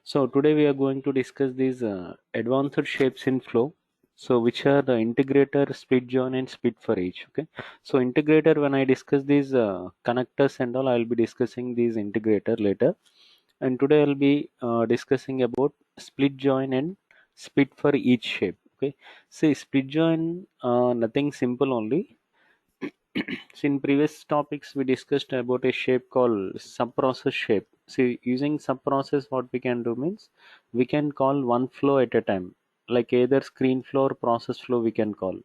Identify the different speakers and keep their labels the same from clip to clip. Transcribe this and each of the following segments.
Speaker 1: So today we are going to discuss these advanced shapes in flow. So which are the integrator, split join, and split for each. Okay. So integrator, when I discuss these connectors and all, I will be discussing these integrator later. And today I'll be discussing about split join and split for each shape. Okay. See, split join, nothing simple only. So in previous topics we discussed about a shape called subprocess shape. See, using subprocess, what we can do means we can call one flow at a time, like either screen flow or process flow we can call.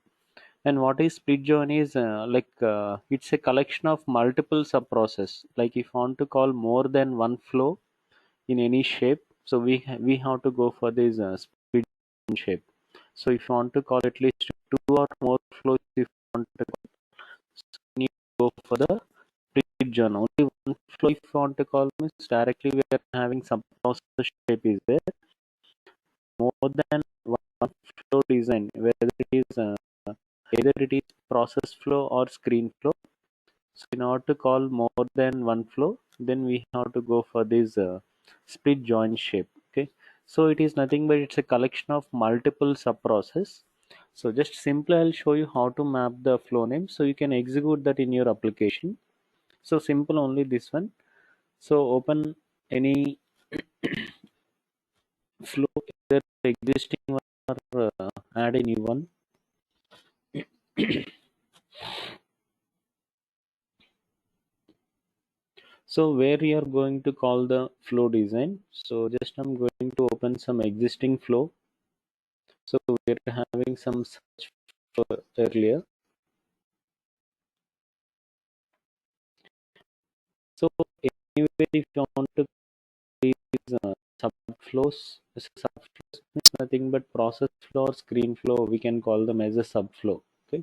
Speaker 1: And what is split join is it's a collection of multiple subprocess. Like if you want to call more than one flow in any shape, so we have to go for this split join shape. So if you want to call at least two or more flows, if you want to need to go for the split join. Only one flow if you want to call means directly we are having some process shape is there. More than one flow design, whether it is either it is process flow or screen flow. So in order to call more than one flow, then we have to go for this split join shape. Okay. So it is nothing but it's a collection of multiple sub process. So just simply I'll show you how to map the flow name so you can execute that in your application. So simple only this one. So open any flow, either existing one or add a new one. So where you are going to call the flow design. So just I'm going to open some existing flow. So we're having some search for earlier. So anyway, if you want to these subflows, subflows means nothing but process flow or screen flow. We can call them as a subflow. Okay.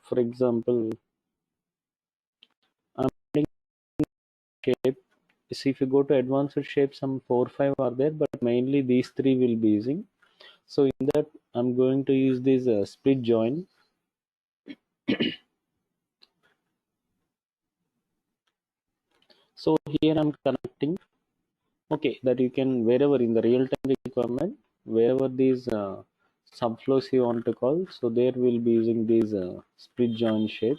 Speaker 1: For example, I'm adding shape. See, if you go to advanced shape, some 4 5 are there, but mainly these three will be using. So in that, I'm going to use this split join. So here I'm connecting. Okay, that you can wherever in the real time requirement, wherever these subflows you want to call, so there we'll be using these split join shape.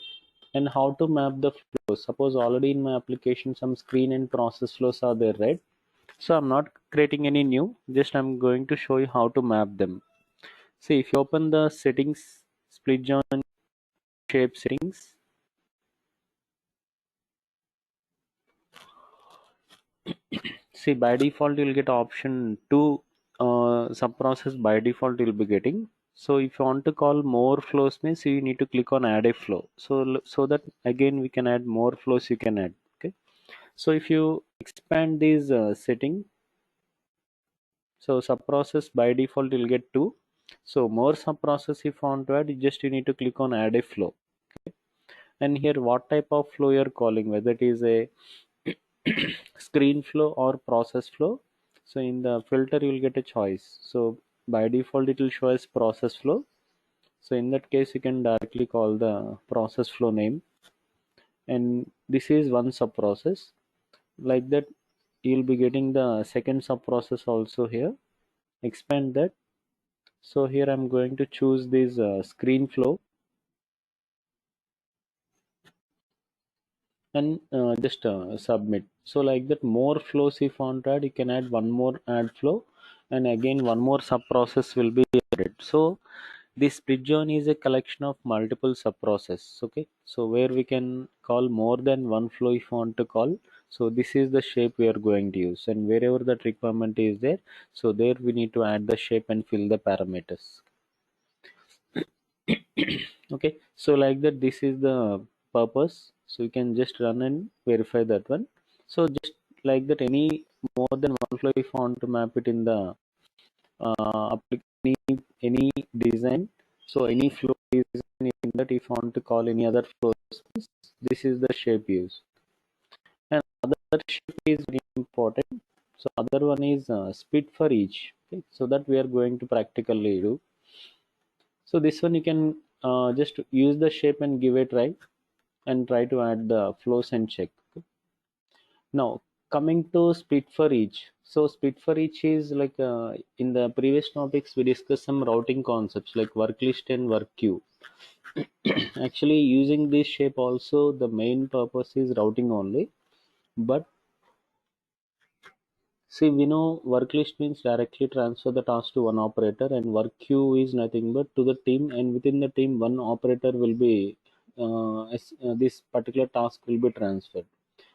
Speaker 1: And how to map the flows? Suppose already in my application some screen and process flows are there, right? So I'm not creating any new, just I'm going to show you how to map them. See, if you open the settings, split join shape settings, see by default you'll get option 2 subprocess by default you'll be getting. So if you want to call more flows means you need to click on add a flow. So that again we can add more flows you can add. Okay. So if you expand this setting, so subprocess by default you'll get 2. So more subprocess if you want to add, you need to click on add a flow. And here what type of flow you're calling, whether it is a screen flow or process flow. So in the filter you will get a choice. So by default it will show as process flow. So in that case you can directly call the process flow name, and this is one sub process. Like that you'll be getting the second sub process also here. Expand that. So here I'm going to choose this screen flow, and just submit. So like that more flows if you want to add, you can add one more add flow, and again one more sub process will be added. So this split join is a collection of multiple sub process. Okay, so where we can call more than one flow if you want to call. So this is the shape we are going to use, and wherever that requirement is there, so there we need to add the shape and fill the parameters. Okay, so like that this is the purpose. So you can just run and verify that one. So just like that, any more than one flow if you want to map it in the any design. So any flow design in that, if you want to call any other flows, this is the shape used. And other shape is very important. So other one is split for each. Okay, so that we are going to practically do. So this one you can just use the shape and give a try and try to add the flows and check. Okay. Now coming to split for each. So split for each is like in the previous topics we discussed some routing concepts like work list and work queue. Actually using this shape also the main purpose is routing only, but see, we know work list means directly transfer the task to one operator, and work queue is nothing but to the team, and within the team, one operator will be this particular task will be transferred.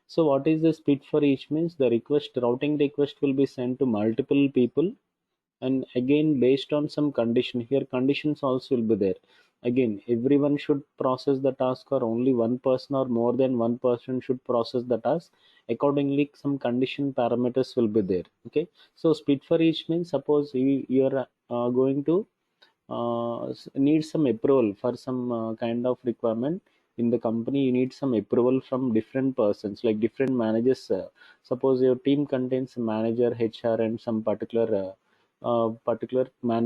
Speaker 1: So, what is the split for each means the request routing request will be sent to multiple people, and again based on some condition here conditions also will be there. Again everyone should process the task or only one person or more than one person should process the task. Accordingly some condition parameters will be there. Okay, so split for each means suppose you are going to need some approval for some kind of requirement in the company. You need some approval from different persons like different managers. Suppose your team contains a manager, HR, and some particular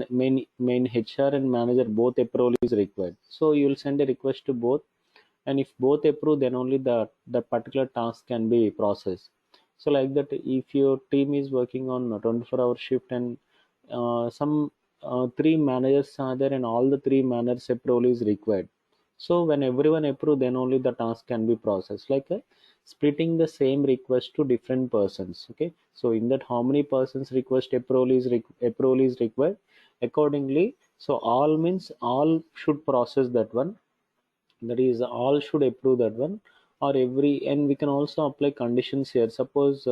Speaker 1: main HR and manager both approval is required. So you will send a request to both, and if both approve, then only the particular task can be processed. So like that, if your team is working on a 24-hour shift and some three managers are there and all the three managers approval is required. So when everyone approve, then only the task can be processed. Like splitting the same request to different persons. Okay, so in that how many persons request approval is required accordingly. So all means all should process that one, that is all should approve that one, or every, and we can also apply conditions here. Suppose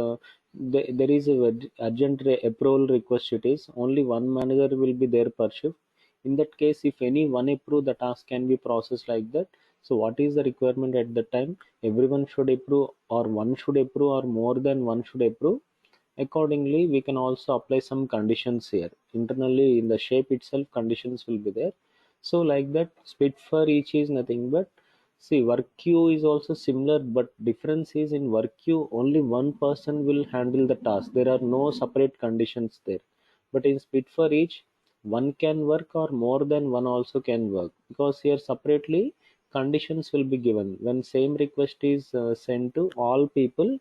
Speaker 1: there is a urgent approval request, it is only one manager will be there per shift. In that case if any one approve, the task can be processed like that. So what is the requirement at the time? Everyone should approve or one should approve or more than one should approve. Accordingly we can also apply some conditions here internally in the shape itself, conditions will be there. So like that split for each is nothing but, see, work queue is also similar, but difference is in work queue only one person will handle the task, there are no separate conditions there. But in split for each, one can work or more than one also can work, because here separately conditions will be given. When same request is sent to all people,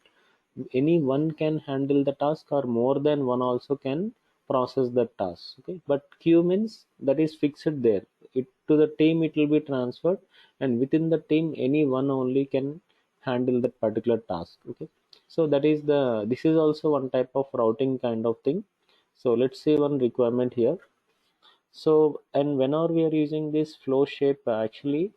Speaker 1: any one can handle the task or more than one also can process the task. Okay, but queue means that is fixed there, it to the team it will be transferred, and within the team any one only can handle that particular task. Okay, so that is the, this is also one type of routing kind of thing. So let's see one requirement here. So, and whenever we are using this flow shape, actually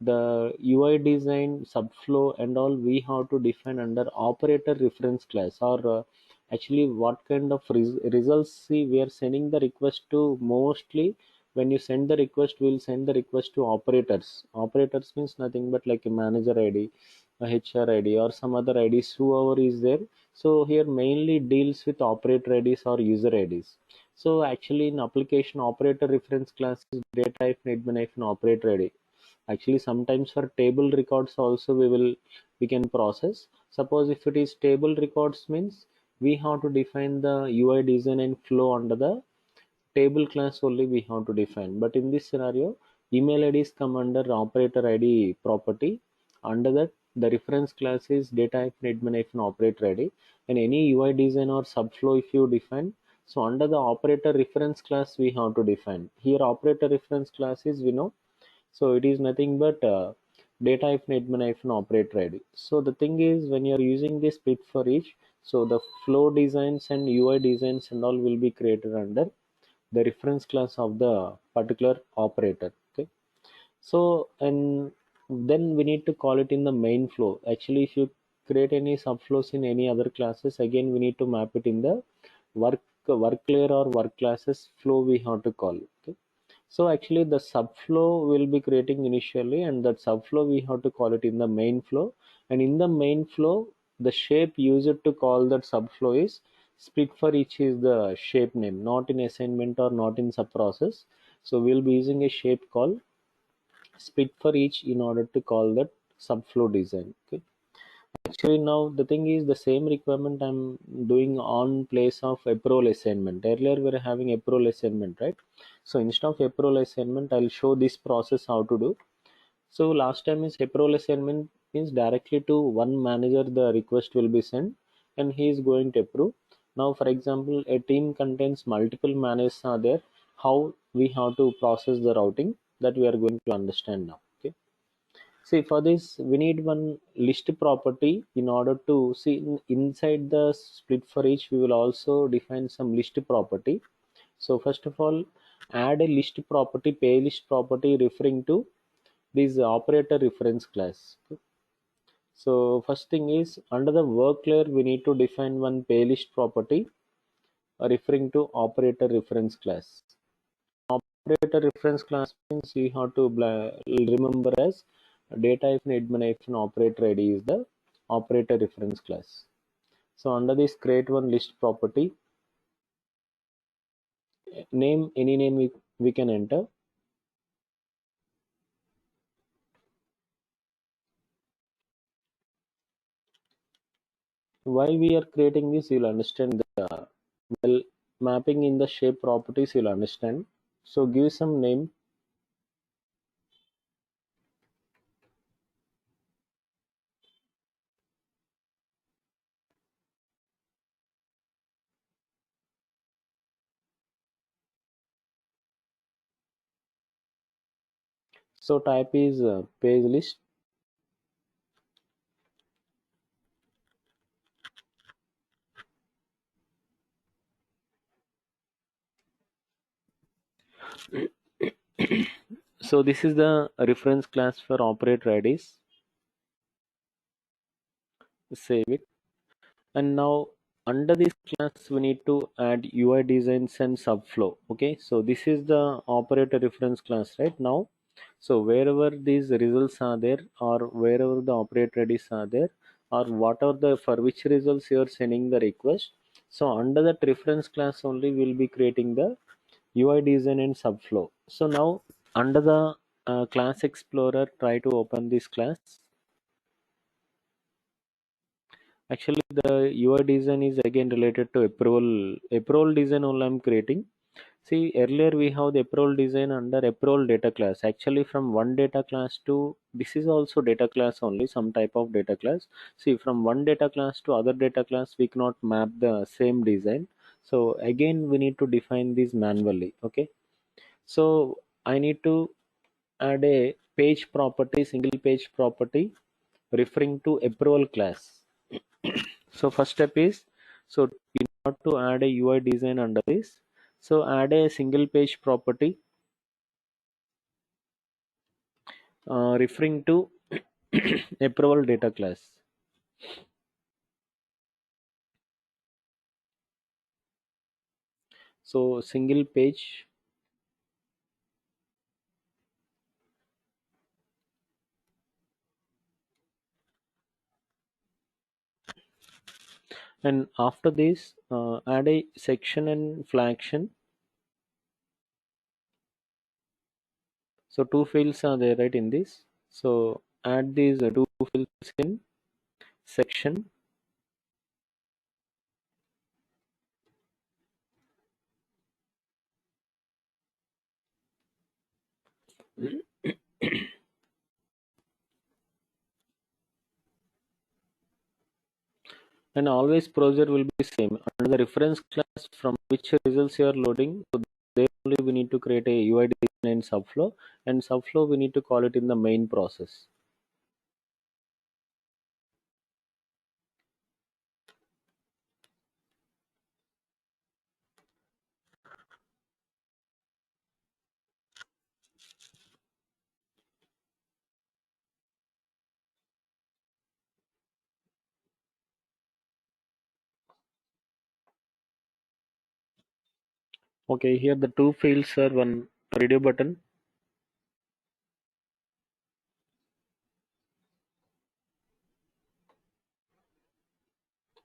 Speaker 1: the UI design, subflow and all we have to define under operator reference class, or actually what kind of results. See, we are sending the request to, mostly when you send the request, we'll send the request to operators. Operators means nothing but like a manager ID, a HR ID or some other IDs, whoever is there. So here mainly deals with operator IDs or user IDs. So actually in application operator reference class is data admin operator ID. Actually sometimes for table records also we can process. Suppose if it is table records means we have to define the UI design and flow under the table class only we have to define. But in this scenario, email IDs come under operator ID property. Under that, the reference class is data admin operator ID, and any UI design or subflow if you define. So under the operator reference class we have to define. Here operator reference class is, we know, so it is nothing but data admin operator ID. So the thing is when you are using this bit for each, so the flow designs and UI designs and all will be created under the reference class of the particular operator. Okay, so and then we need to call it in the main flow. Actually if you create any subflows in any other classes, again we need to map it in the work layer or work classes flow we have to call. Okay, so actually the subflow will be creating initially, and that subflow we have to call it in the main flow. And in the main flow, the shape used to call that subflow is split for each is the shape name, not in assignment or not in subprocess. So we'll be using a shape called split for each in order to call that subflow design. Okay. Actually, now the thing is the same requirement I'm doing on place of approval assignment. Earlier we were having approval assignment, right? So instead of approval assignment, I'll show this process how to do. So last time is approval assignment means directly to one manager the request will be sent, and he is going to approve. Now for example, a team contains multiple managers are there, how we have to process the routing, that we are going to understand now. Okay, see, for this we need one list property. In order to see inside the split for each, we will also define some list property. So first of all, add a list property, pay list property, referring to this operator reference class. Okay. So first thing is, under the work layer we need to define one pay list property, referring to operator reference class. Operator reference class means you have to remember as data admin operator ID is the operator reference class. So under this, create one list property, name any name we can enter. Why we are creating this, you'll understand the, well, mapping in the shape properties, you'll understand. So give some name. So type is page list. So this is the reference class for operator IDs. Save it. And now under this class we need to add UI designs and subflow. Okay, so this is the operator reference class right now. So wherever these results are there, or wherever the operator IDs are there, or whatever the for which results you are sending the request, so under that reference class only we'll be creating the UI design and subflow. So now under the class explorer, try to open this class. Actually, the UI design is again related to approval. Approval design only I'm creating. See, earlier we have the approval design under approval data class. Actually, from one data class to, this is also data class only, some type of data class. See, from one data class to other data class, we cannot map the same design. So again, we need to define this manually. Okay. So I need to add a page property, single page property, referring to approval class. So first step is, so in order to add a UI design under this, so add a single page property, referring to approval data class. So single page, and after this add a section and flaction. So two fields are there right in this. So add these two fields in section. And always procedure will be same under the reference class from which results you are loading. So there only we need to create a UI design and subflow, and subflow we need to call it in the main process. Okay, here the two fields are one radio button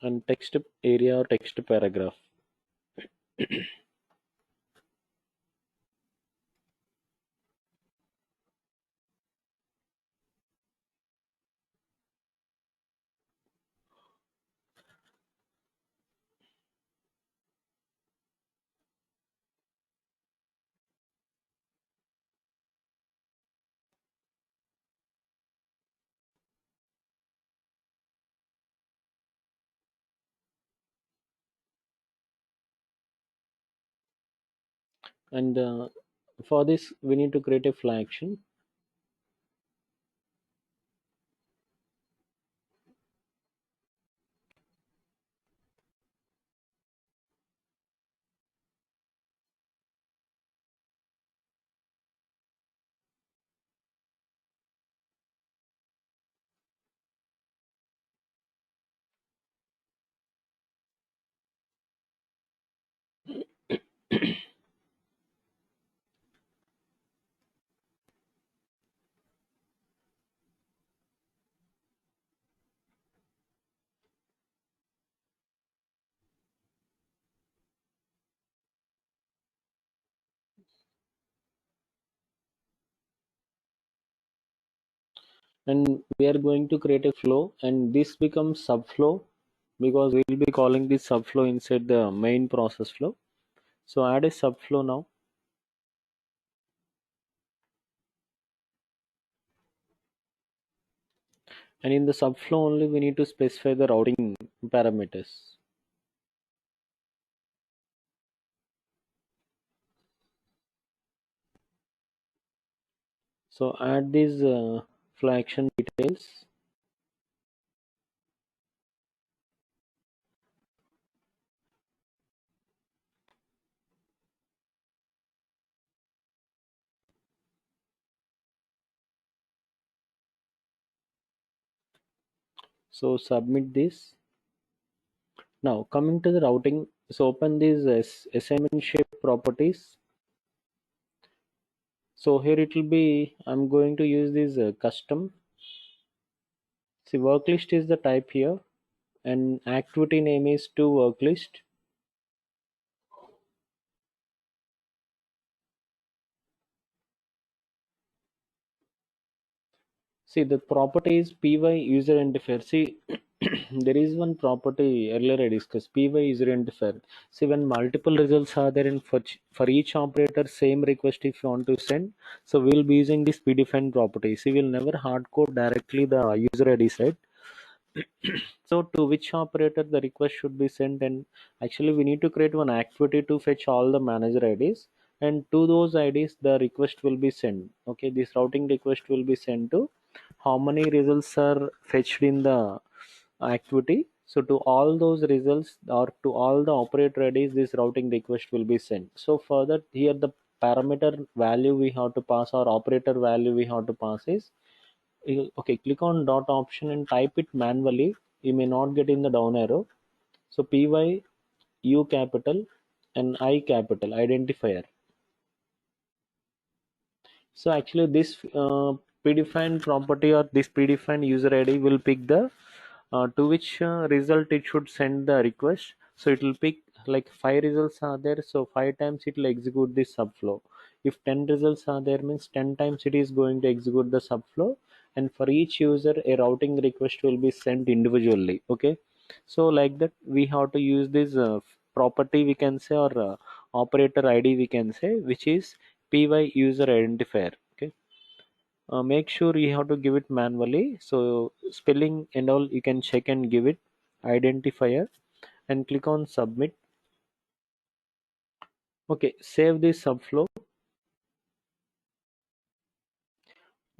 Speaker 1: and text area or text paragraph. And for this we need to create a fly action. And we are going to create a flow, and this becomes subflow because we'll be calling this subflow inside the main process flow. So add a subflow now, and in the subflow only we need to specify the routing parameters. So add these fly action details. So submit this. Now coming to the routing, so open these assignment shape properties. So here it will be, I'm going to use this custom. See, work list is the type here, and activity name is to work list. See, the property is py user interface. See, there is one property earlier I discussed, py user interface. See, when multiple results are there, and for each operator same request if you want to send, so we'll be using this predefined property. See, we'll never hard code directly the user ID side. So to which operator the request should be sent, and actually we need to create one activity to fetch all the manager IDs, and to those IDs the request will be sent. Okay, this routing request will be sent to how many results are fetched in the activity. So to all those results or to all the operator IDs this routing request will be sent. So further here the parameter value we have to pass or operator value we have to pass is okay, click on dot option and type it manually. You may not get in the down arrow. So py u capital and I capital identifier. So actually this predefined property or this predefined user ID will pick the to which result it should send the request. So it will pick like 5 results are there, so 5 times it will execute this subflow. If 10 results are there means 10 times it is going to execute the subflow, and for each user a routing request will be sent individually. Okay, so like that we have to use this property we can say, or operator ID we can say, which is py user identifier. Okay, make sure you have to give it manually, so spelling and all you can check and give it identifier, and click on submit. Okay, save this subflow.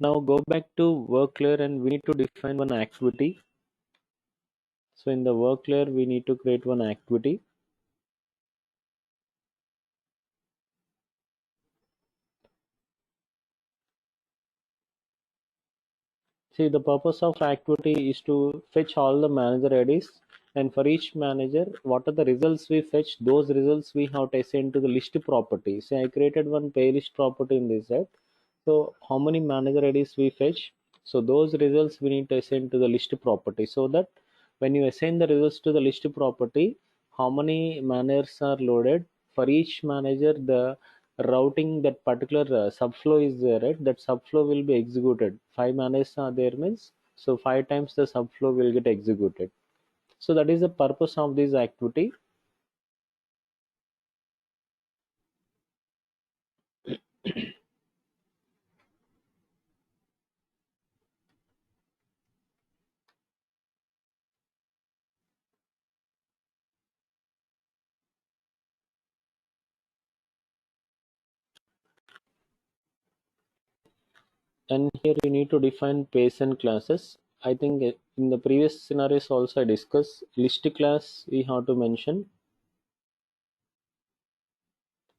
Speaker 1: Now go back to work layer and we need to define one activity. So in the work layer we need to create one activity. See, the purpose of activity is to fetch all the manager IDs, and for each manager, what are the results we fetch? Those results we have to assign to the list property. See, I created one playlist property in this set. So, how many manager IDs we fetch? So, those results we need to assign to the list property, so that when you assign the results to the list property, how many managers are loaded for each manager, the routing that particular subflow is there, right? That subflow will be executed. 5 managers are there means, so 5 times the subflow will get executed. So that is the purpose of this activity. And here you need to define pays and classes. I think in the previous scenarios also I discussed list class we have to mention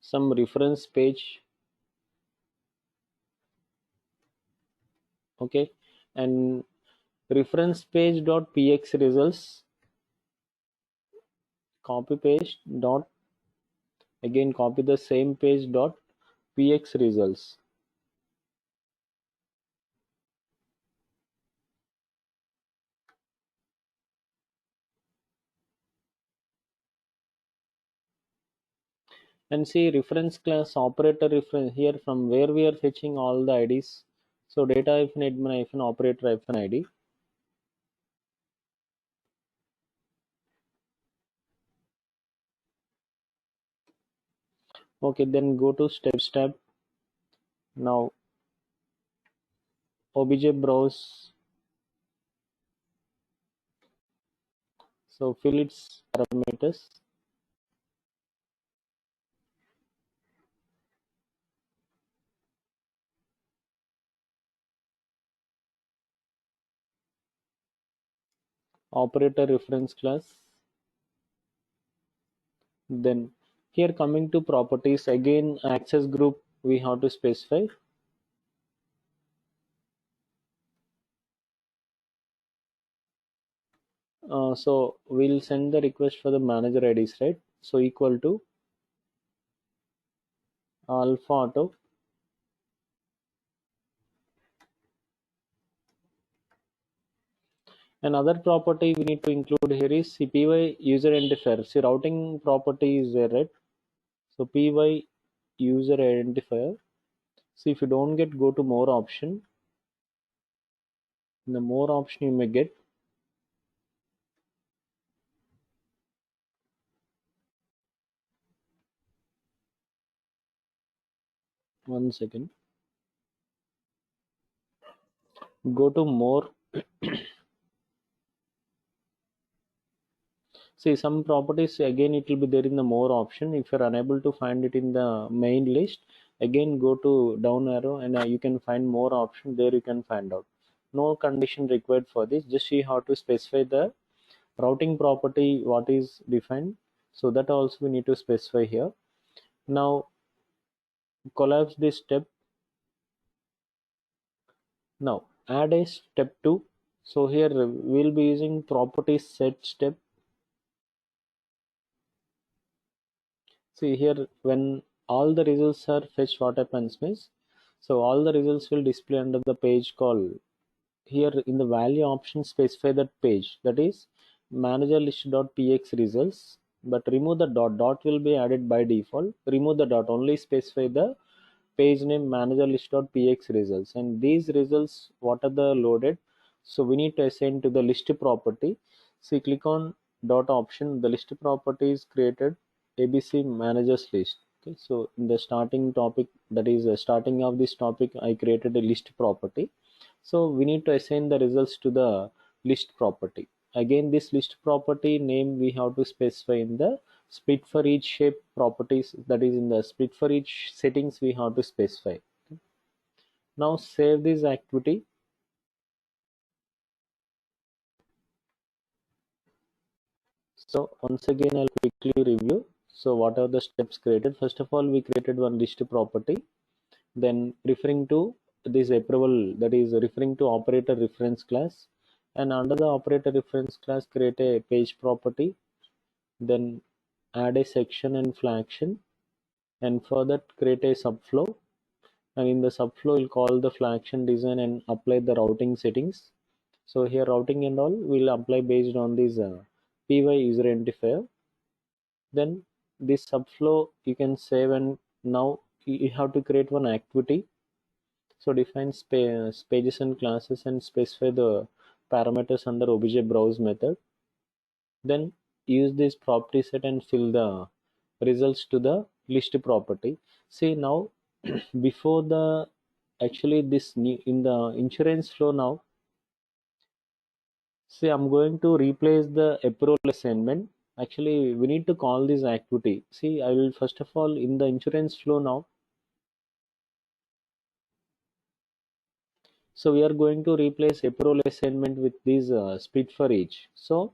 Speaker 1: some reference page. Okay, and reference page dot px results, copy paste dot, again copy the same page dot px results. And see reference class operator reference here from where we are fetching all the IDs. So data admin operator id. Okay, then go to steps tab. Now obj browse, so fill its parameters. Operator reference class. Then here coming to properties, again access group we have to specify. So we'll send the request for the manager IDs, right? So equal to alpha auto. Another property we need to include here is PY user identifier. See routing property is there, right? So PY user identifier. See if you don't get, go to more option. In the more option you may get. One second. Go to more. See some properties again it will be there in the more option. If you're unable to find it in the main list, again go to down arrow and you can find more option there, you can find out. No condition required for this, just see how to specify the routing property what is defined. So that also we need to specify here. Now collapse this step. Now add a step 2. So here we'll be using properties set step. See here when all the results are fetched, what happens means, so all the results will display under the page called, here in the value option specify that page, that is manager list.px results, but remove the dot. Dot will be added by default. Remove the dot, only specify the page name manager list.px results, and these results what are the loaded, so we need to assign to the list property. So click on dot option, the list property is created abc managers list. Okay, so in the starting topic, that is starting of this topic, I created a list property. So we need to assign the results to the list property. Again this list property name we have to specify in the split for each shape properties, that is in the split for each settings we have to specify. Now save this activity. So once again I'll quickly review. So what are the steps created? First of all we created one list property, then referring to this approval, that is referring to operator reference class, and under the operator reference class create a page property, then add a section and flaction, and for that create a subflow, and in the subflow we'll call the flaction design and apply the routing settings. So here routing and all will apply based on this py user identifier. Then this subflow you can save, and now you have to create one activity. So define pages and classes and specify the parameters under obj browse method. Then use this property set and fill the results to the list property. See now before the, actually this new in the insurance flow now, see I'm going to replace the approval assignment. Actually we need to call this activity. See I will first of all in the insurance flow now, So we are going to replace approval assignment with this split for each. So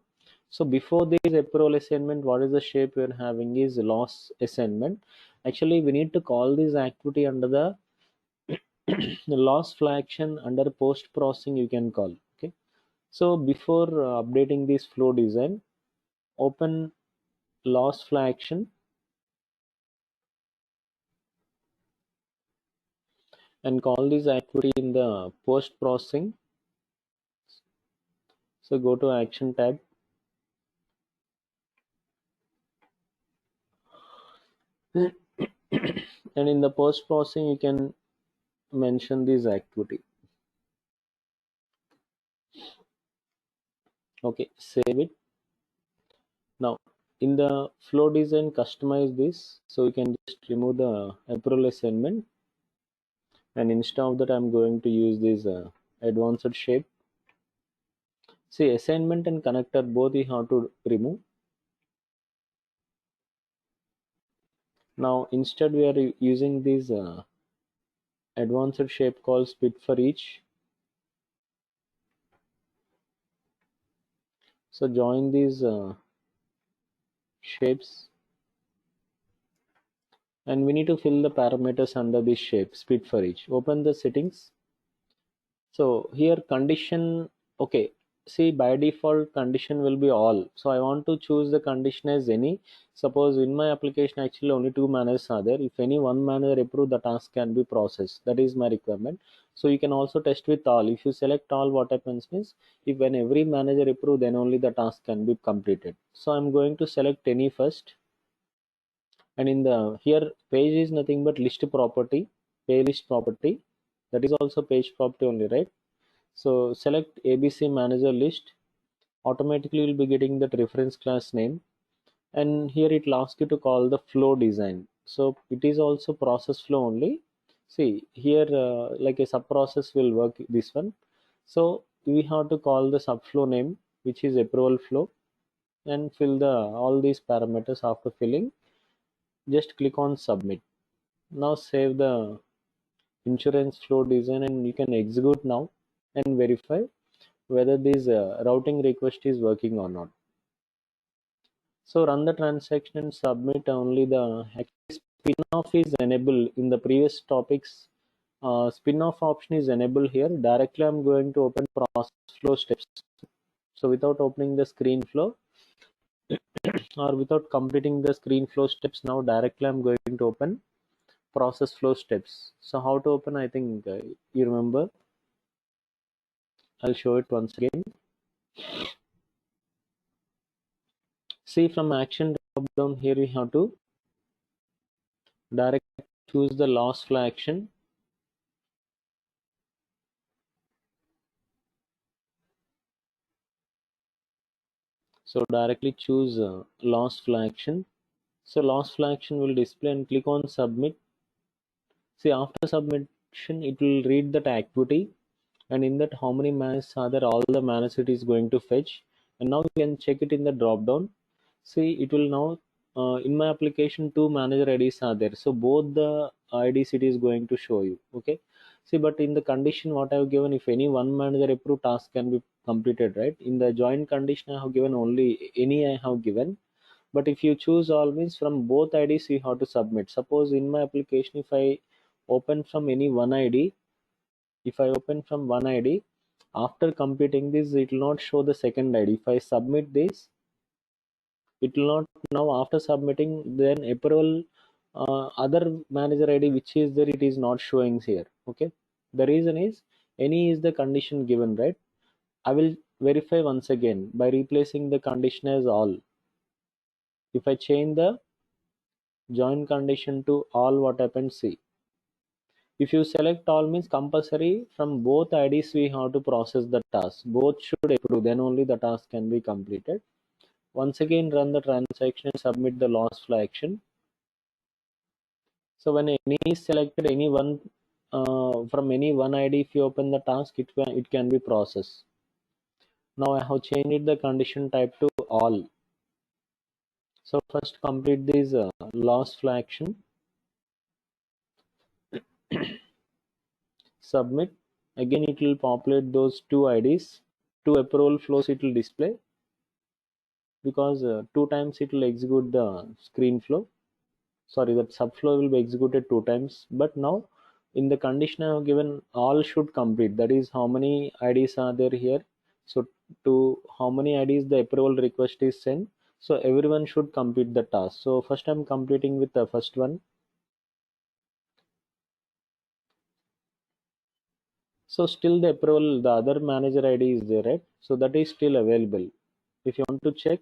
Speaker 1: before this approval assignment, what is the shape we are having is loss assignment. Actually, we need to call this activity under the the loss flaction under post processing you can call. Okay. So before updating this flow design, open loss flaction and call this activity in the post processing. So go to action tab and in the post processing you can mention this activity. Okay, save it. Now in the flow design, customize this, so you can just remove the approval assignment, and instead of that I'm going to use this advanced shape. See, assignment and connector both you have to remove. Now instead we are using this advanced shape called split for each. So join these shapes, and we need to fill the parameters under this shape split for each. Open the settings. So here condition, okay, see by default condition will be all. So I want to choose the condition as any. Suppose in my application actually only two managers are there. If any one manager approve, the task can be processed. That is my requirement. So you can also test with all. If you select all, what happens means if when every manager approve, then only the task can be completed. So I'm going to select any first, and in the here page is nothing but list property, pay list property. That is also page property only, right? So select ABC manager list. Automatically you'll be getting that reference class name, and here it asks you to call the flow design. So it is also process flow only. See here like a sub process will work this one. So we have to call the subflow name, which is approval flow, and fill the all these parameters. After filling, just click on submit. Now save the insurance flow design, and you can execute now and verify whether this routing request is working or not. So run the transaction and submit. Only the spin-off is enabled in the previous topics. Spin-off option is enabled here. Directly I'm going to open process flow steps. So without opening the screen flow or without completing the screen flow steps, now directly I'm going to open process flow steps. So how to open, I think you remember. I'll show it once again. See, from action drop down here we have to directly choose the loss flow action. So directly choose loss flow action. So loss flow action will display, and click on submit. See, after submission it will read that activity, and in that how many managers are there, all the managers it is going to fetch, and now you can check it in the drop down. See, it will now in my application two manager IDs are there, so both the IDs it is going to show you. Okay, see, but in the condition what I have given, if any one manager approved task can be completed, right? In the join condition I have given only any, I have given. But if you choose all, means from both IDs you have to submit. Suppose in my application if I open from any one ID, if I open from one ID, after completing this it will not show the second ID. If I submit this, it will not. Now after submitting, then approval other manager ID which is there, it is not showing here. Okay, the reason is any is the condition given, right? I will verify once again by replacing the condition as all. If I change the join condition to all, what happens? See, if you select all, means compulsory from both IDs we have to process the task. Both should approve, then only the task can be completed. Once again run the transaction and submit the loss flow action. So when any is selected, any one from any one ID, if you open the task, it can be processed. Now I have changed the condition type to all. So first complete this loss flow action, submit, again it will populate those two IDs, two approval flows it will display, because two times it will execute the screen flow. Sorry, that subflow will be executed two times. But now in the condition I have given, all should complete. That is, how many IDs are there here? So to how many IDs the approval request is sent. So everyone should complete the task. So first I'm completing with the first one. So still the approval, the other manager ID is there, right? So that is still available. If you want to check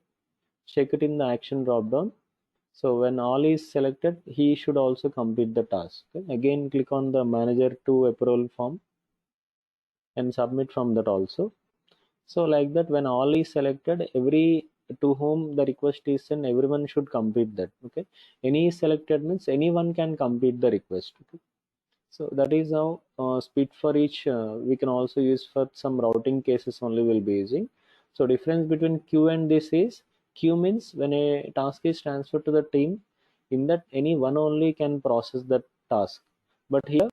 Speaker 1: it in the action drop down. So when all is selected, he should also complete the task. Okay? Again, click on the manager to approval form and submit from that also. So like that, when all is selected, every to whom the request is sent, everyone should complete that. Okay. Any is selected means anyone can complete the request. Okay. So that is how speed for each we can also use for some routing cases only we'll be using. So difference between queue and this is, queue means when a task is transferred to the team, in that any one only can process that task. But here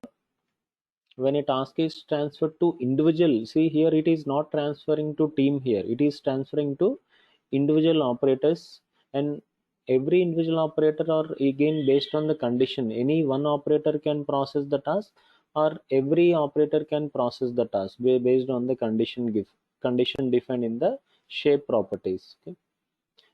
Speaker 1: when a task is transferred to individual, see here it is not transferring to team, here it is transferring to individual operators. And every individual operator, or again based on the condition, any one operator can process the task, or every operator can process the task based on the condition defined in the shape properties. Okay.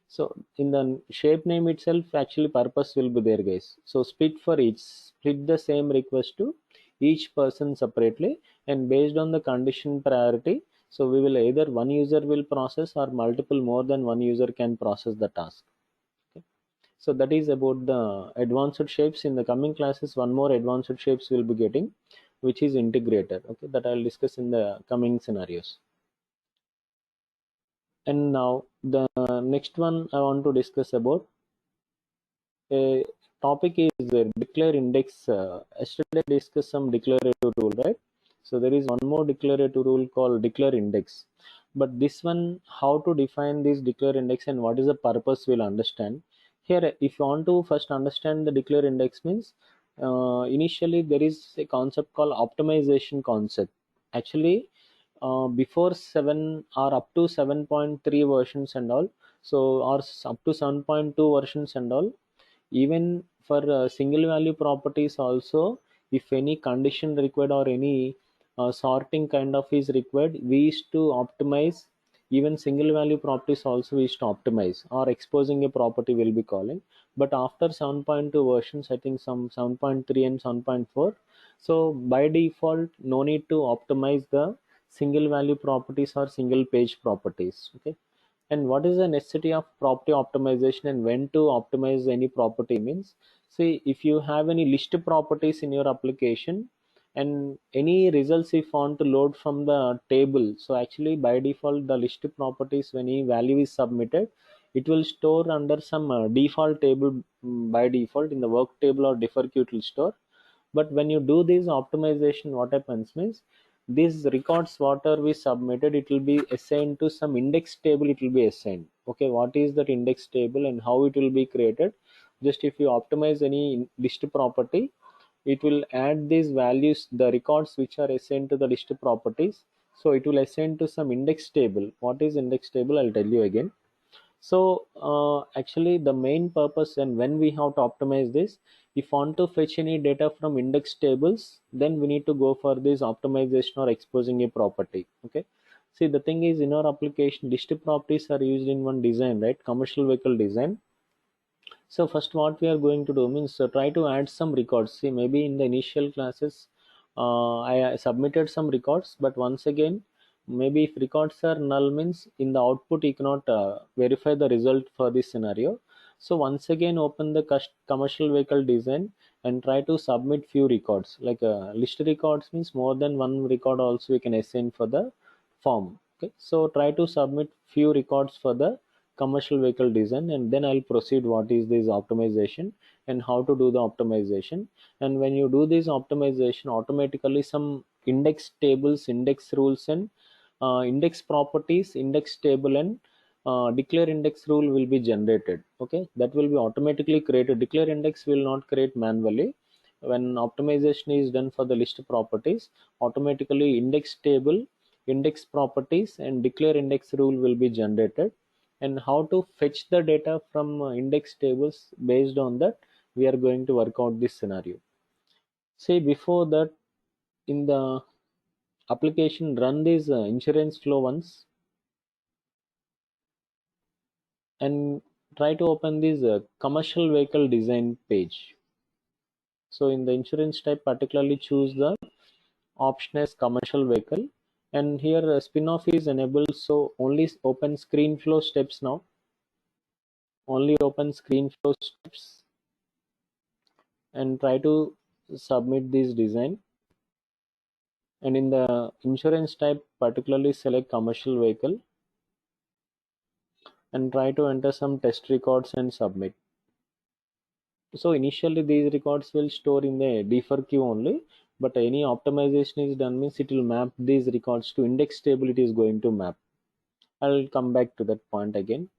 Speaker 1: So in the shape name itself, actually purpose will be there, guys. So split the same request to each person separately, and based on the condition priority, so we will either one user will process, or multiple more than one user can process the task. Okay. So that is about the advanced shapes. In the coming classes, one more advanced shapes will be getting, which is integrator. Okay, that I'll discuss in the coming scenarios. And now the next one I want to discuss about a topic is the declare index. Yesterday I discussed some declarative rule, right? So there is one more declarative rule called declare index. But this one, how to define this declare index and what is the purpose, we'll understand. Here, if you want to first understand the declare index means, initially there is a concept called optimization concept. Actually, before 7 or up to 7.3 versions and all, so or up to 7.2 versions and all, even for single value properties also, if any condition required or any sorting kind of is required, we used to optimize. Even single value properties also we used to optimize, or exposing a property will be calling. But after 7.2 versions, I think some 7.3 and 7.4, so by default no need to optimize the single value properties or single page properties. Okay. And what is the necessity of property optimization and when to optimize any property means, see, if you have any list properties in your application, and any results if want to load from the table, so actually by default the list properties, when any value is submitted, it will store under some default table. By default in the work table or defer queue it will store. But when you do this optimization, what happens means, these records what are we submitted, it will be assigned to some index table, it will be assigned. Okay, what is that index table and how it will be created? Just if you optimize any list property, it will add these values, the records which are assigned to the list properties, so it will assign to some index table. What is index table, I'll tell you again. So actually the main purpose, and when we have to optimize this, if want to fetch any data from index tables, then we need to go for this optimization or exposing a property. Okay. See, the thing is, in our application, list properties are used in one design, right? Commercial vehicle design. So first what we are going to do means, try to add some records. See, maybe in the initial classes I submitted some records, but once again, maybe if records are null means in the output you cannot verify the result for this scenario. So once again open the commercial vehicle design and try to submit few records, like list records means more than one record also we can assign for the form. Okay, so try to submit few records for the commercial vehicle design, and then I'll proceed what is this optimization and how to do the optimization. And when you do this optimization, automatically some index tables, index rules, and index properties, index table, and declare index rule will be generated. Okay, that will be automatically created. Declare index will not create manually. when optimization is done for the list properties, automatically index table, index properties, and declare index rule will be generated. And how to fetch the data from index tables, based on that we are going to work out this scenario. See, before that, in the application, run this insurance flow once and try to open this commercial vehicle design page. So in the insurance type, particularly choose the option as commercial vehicle, and here spin-off is enabled, so only open screen flow steps now. Only open screen flow steps and try to submit this design. And in the insurance type, particularly select commercial vehicle and try to enter some test records and submit. So initially these records will store in the defer queue only, but any optimization is done means it will map these records to index table. It is going to map. I'll come back to that point again.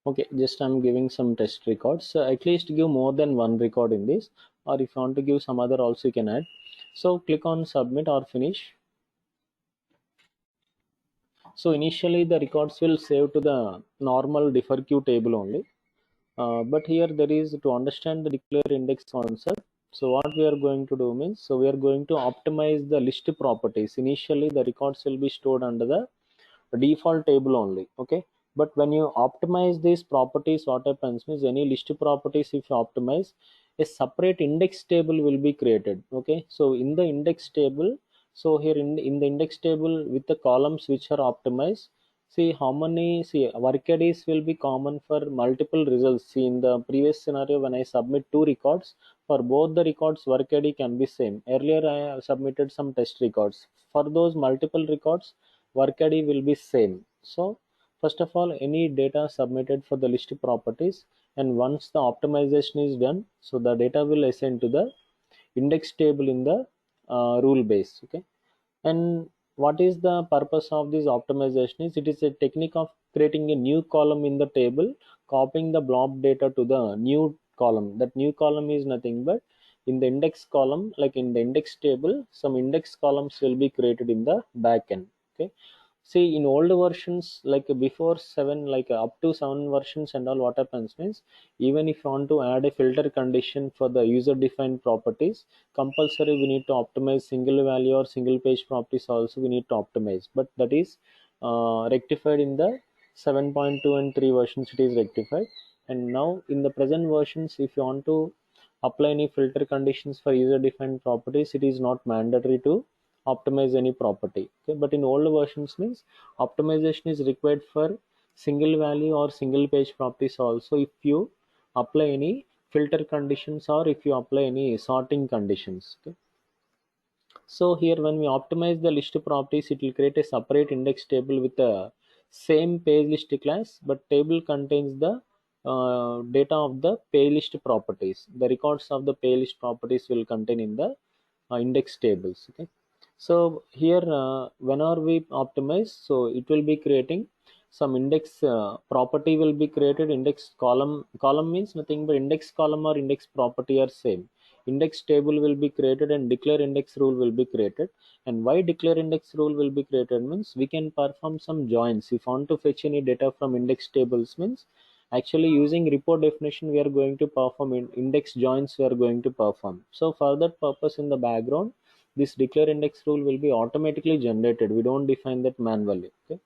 Speaker 1: Okay, just I'm giving some test records. So at least give more than one record in this, or if you want to give some other also you can add. So click on submit or finish. So initially the records will save to the normal defer queue table only. But here there is, to understand the declare index concept. So what we are going to do means, so we are going to optimize the list properties. Initially the records will be stored under the default table only. Okay, but when you optimize these properties, what happens means, any list properties if you optimize, a separate index table will be created. Okay, so in the index table, so here in the index table with the columns which are optimized, see how many, see work IDs will be common for multiple results. See, in the previous scenario when I submit two records, for both the records work ID can be same. Earlier I have submitted some test records. For those multiple records, work ID will be same. So first of all, any data submitted for the list properties, and once the optimization is done, so the data will assign to the index table in the rule base. Okay, and what is the purpose of this optimization is, it is a technique of creating a new column in the table, copying the blob data to the new column. That new column is nothing but, in the index column, like in the index table, some index columns will be created in the backend. Okay, see, in old versions, like before 7, like up to 7 versions and all, what happens means, even if you want to add a filter condition for the user defined properties, compulsory we need to optimize single value or single page properties also we need to optimize. But that is rectified in the 7.2 and 3 versions, it is rectified. And now in the present versions, if you want to apply any filter conditions for user defined properties, it is not mandatory to optimize any property. Okay, but in old versions means optimization is required for single value or single page properties also, if you apply any filter conditions or if you apply any sorting conditions. Okay, so here when we optimize the list properties, it will create a separate index table with the same page list class, but table contains the data of the pay list properties. The records of the pay list properties will contain in the index tables. Okay, so here whenever we optimize, so it will be creating some index property will be created. Index column means nothing but index column or index property are same. Index table will be created and declare index rule will be created. And why declare index rule will be created means, we can perform some joins. If you want to fetch any data from index tables means, actually using report definition we are going to perform index joins we are going to perform. So for that purpose, in the background, this declare index rule will be automatically generated. We don't define that manually. Okay,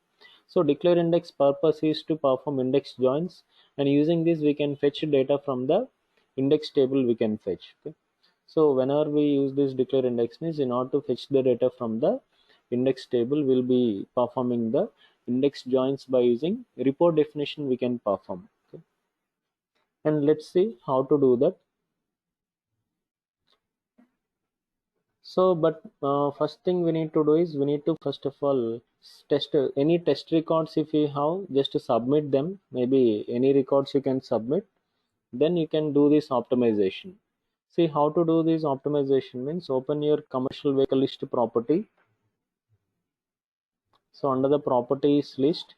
Speaker 1: so declare index purpose is to perform index joins, and using this we can fetch data from the index table we can fetch. Okay, so whenever we use this declare index means, in order to fetch the data from the index table, we'll be performing the index joins by using report definition we can perform. Okay, and let's see how to do that. So, but first thing we need to do is we need to first of all test any test records if you have, just to submit them. Maybe any records you can submit. Then you can do this optimization. See how to do this optimization means open your commercial vehicle list property. So under the properties list,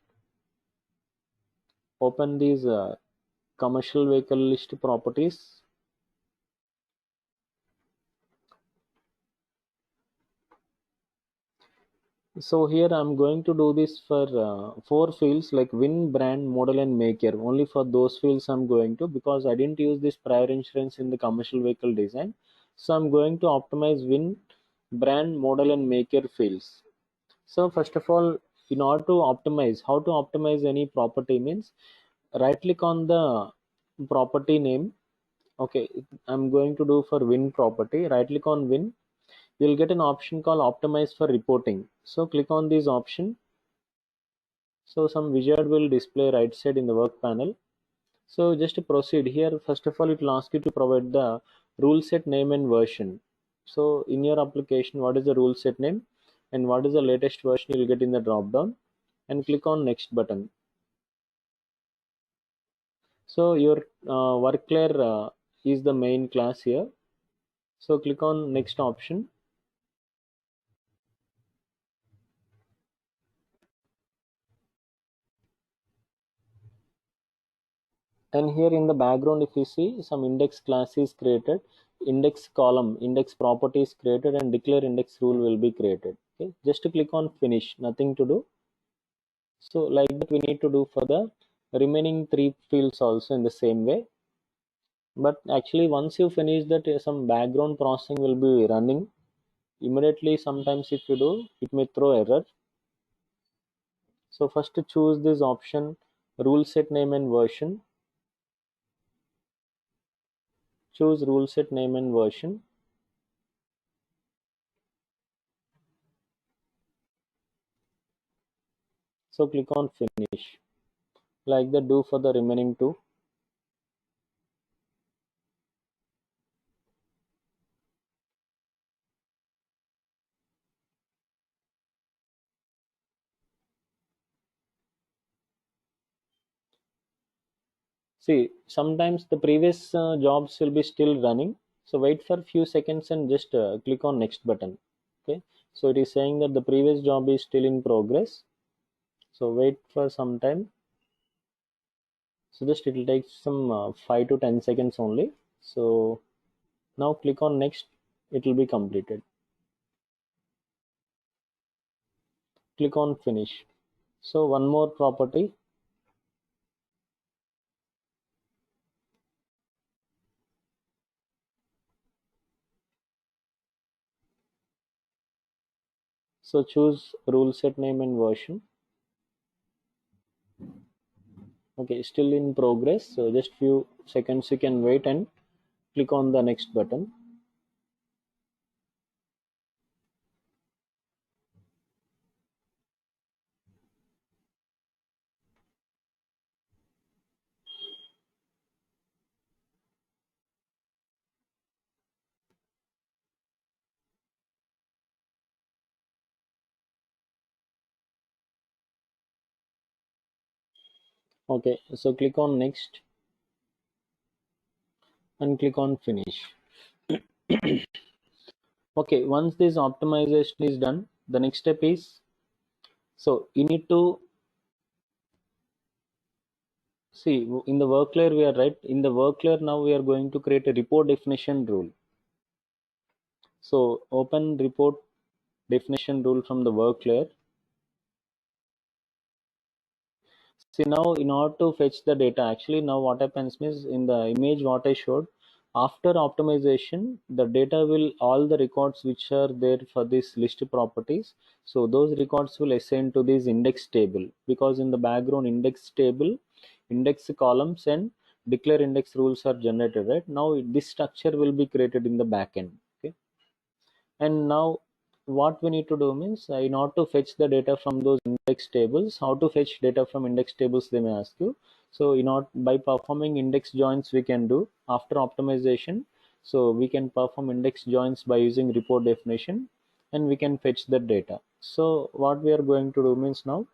Speaker 1: open these commercial vehicle list properties. So here I'm going to do this for 4 fields like VIN, brand, model and make year. Only for those fields I'm going to, because I didn't use this prior insurance in the commercial vehicle design. So I'm going to optimize VIN, brand, model and make year fields. So first of all, in order to optimize, how to optimize any property means right click on the property name. Okay, I'm going to do for VIN property. Right click on VIN. You'll get an option called optimize for reporting. So click on this option. So some wizard will display right side in the work panel. So just to proceed here, first of all, it will ask you to provide the rule set name and version. So in your application, what is the rule set name and what is the latest version you'll get in the drop down, and click on next button. So your worklayer is the main class here. So click on next option. And here in the background, if you see, some index class is created, index column, index property is created, and declare index rule will be created. Okay, just to click on finish, nothing to do. So like that we need to do for the remaining 3 fields also in the same way. But actually once you finish that, some background processing will be running immediately. Sometimes if you do, it may throw error. So first to choose this option, rule set name and version. Choose rule set name and version. So click on finish. Like that do for the remaining 2. See, sometimes the previous jobs will be still running. So wait for a few seconds and just click on next button. Okay. So it is saying that the previous job is still in progress. So wait for some time. So just it will take some 5 to 10 seconds only. So now click on next. It will be completed. Click on finish. So one more property. So choose rule set name and version. Okay, still in progress. So just few seconds you can wait and click on the next button. Okay, so click on next and click on finish. Okay, once this optimization is done, the next step is, so you need to see in the work layer we are right. In the work layer now we are going to create a report definition rule. So open report definition rule from the work layer. See now in order to fetch the data, actually now what happens is in the image what I showed, after optimization the data will, all the records which are there for this list properties, so those records will assign to this index table, because in the background index table, index columns and declare index rules are generated, right? Now this structure will be created in the backend. Okay, and now what we need to do means, in order to fetch the data from those index tables, how to fetch data from index tables they may ask you. So in order, by performing index joins we can do after optimization. So we can perform index joins by using report definition, and we can fetch the data. So what we are going to do means, now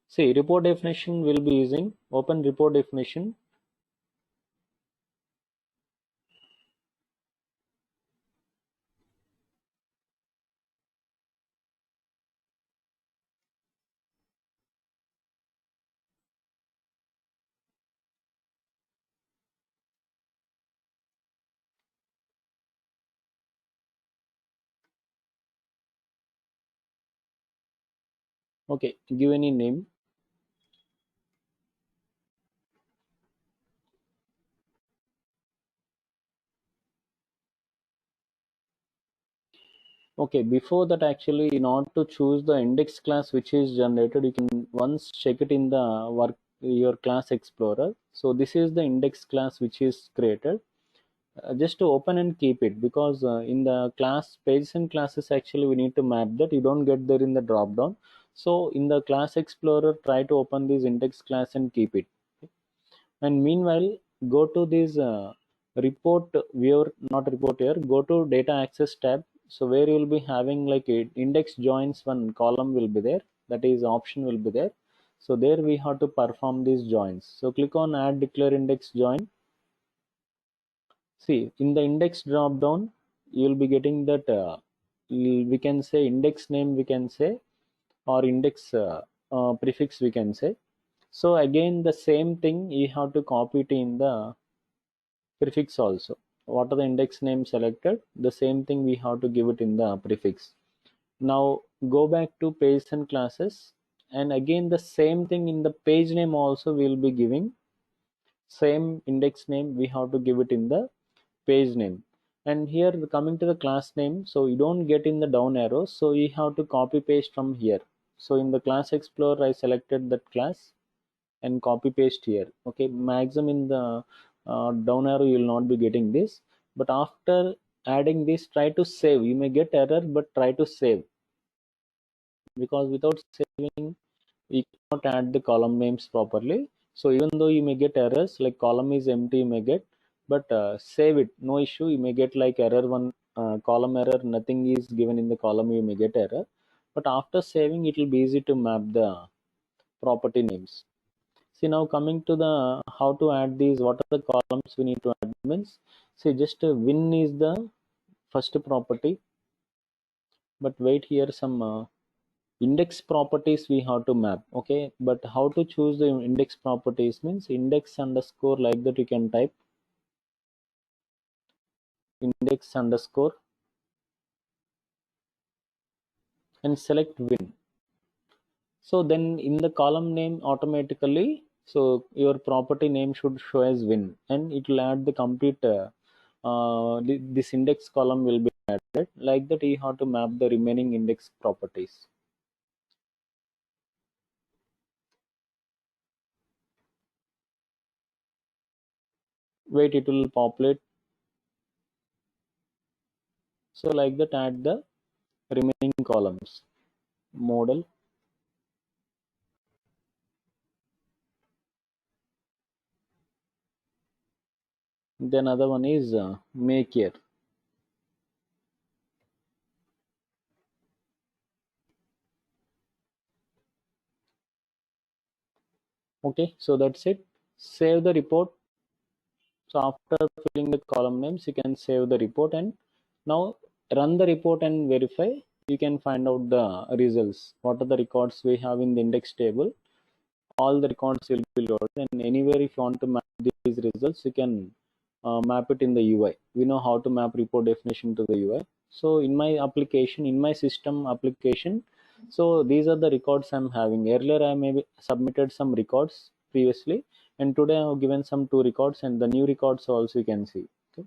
Speaker 1: see, report definition will be using open report definition. Okay, give any name. Okay, before that, actually, in order to choose the index class which is generated, you can once check it in the work your class explorer. So this is the index class which is created. Just to open and keep it, because in the class pages and classes, actually we need to map that. You don't get there in the drop down. So in the class explorer, try to open this index class and keep it. And meanwhile, go to this report viewer, not report here, go to data access tab. So where you will be having like a index joins, one column will be there, that is option will be there. So there we have to perform these joins. So click on add declare index join. See, in the index drop down, you will be getting that we can say index name, we can say, or index prefix, we can say. So again, the same thing, you have to copy it in the prefix also. What are the index name selected? The same thing we have to give it in the prefix. Now go back to page and classes, and again the same thing in the page name also we will be giving. Same index name we have to give it in the page name. And here coming to the class name, so you don't get in the down arrows, so you have to copy paste from here. So in the class explorer, I selected that class and copy paste here. Okay, maximum in the down arrow you will not be getting this, but after adding this, try to save. You may get error, but try to save, because without saving we cannot add the column names properly. So even though you may get errors like column is empty, you may get, but save it, no issue. You may get like error one, column error, nothing is given in the column, you may get error. But after saving, it will be easy to map the property names. See, now coming to the how to add these, what are the columns we need to add means, see, just win is the first property. But wait, here some index properties we have to map. Okay, but how to choose the index properties means index underscore, like that you can type index underscore and select win. So then in the column name automatically, so your property name should show as win, and it will add the complete this index column will be added. Like that you have to map the remaining index properties. Wait, it will populate. So like that, add the remaining columns. Model, then other one is make here. Okay, so that's it. Save the report. So after filling the column names, you can save the report, and now run the report and verify. You can find out the results. What are the records we have in the index table? All the records will be loaded, and anywhere if you want to map these results, you can map it in the UI. We know how to map report definition to the UI. So in my application, in my system application, so these are the records I'm having. Earlier I maybe submitted some records previously, and today I have given some two records, and the new records also you can see. Okay,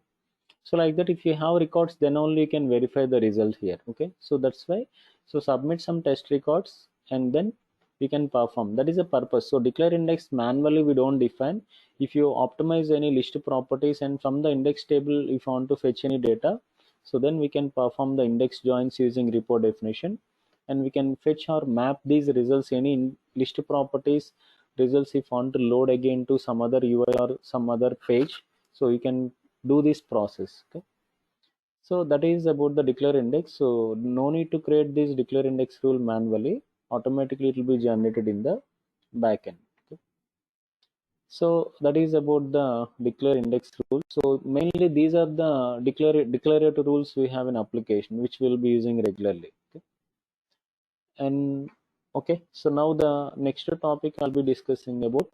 Speaker 1: so like that, if you have records, then only you can verify the result here. Okay, so that's why, so submit some test records and then we can perform. That is the purpose. So declare index manually we don't define. If you optimize any list properties, and from the index table if you want to fetch any data, so then we can perform the index joins using report definition, and we can fetch or map these results any list properties results if want to load again to some other UI or some other page, so you can do this process. Okay, so that is about the declare index. So no need to create this declare index rule manually. Automatically it will be generated in the backend. Okay. So that is about the declare index rule. So mainly these are the declarative rules we have in application which we'll be using regularly. Okay. And okay, so now the next topic I'll be discussing about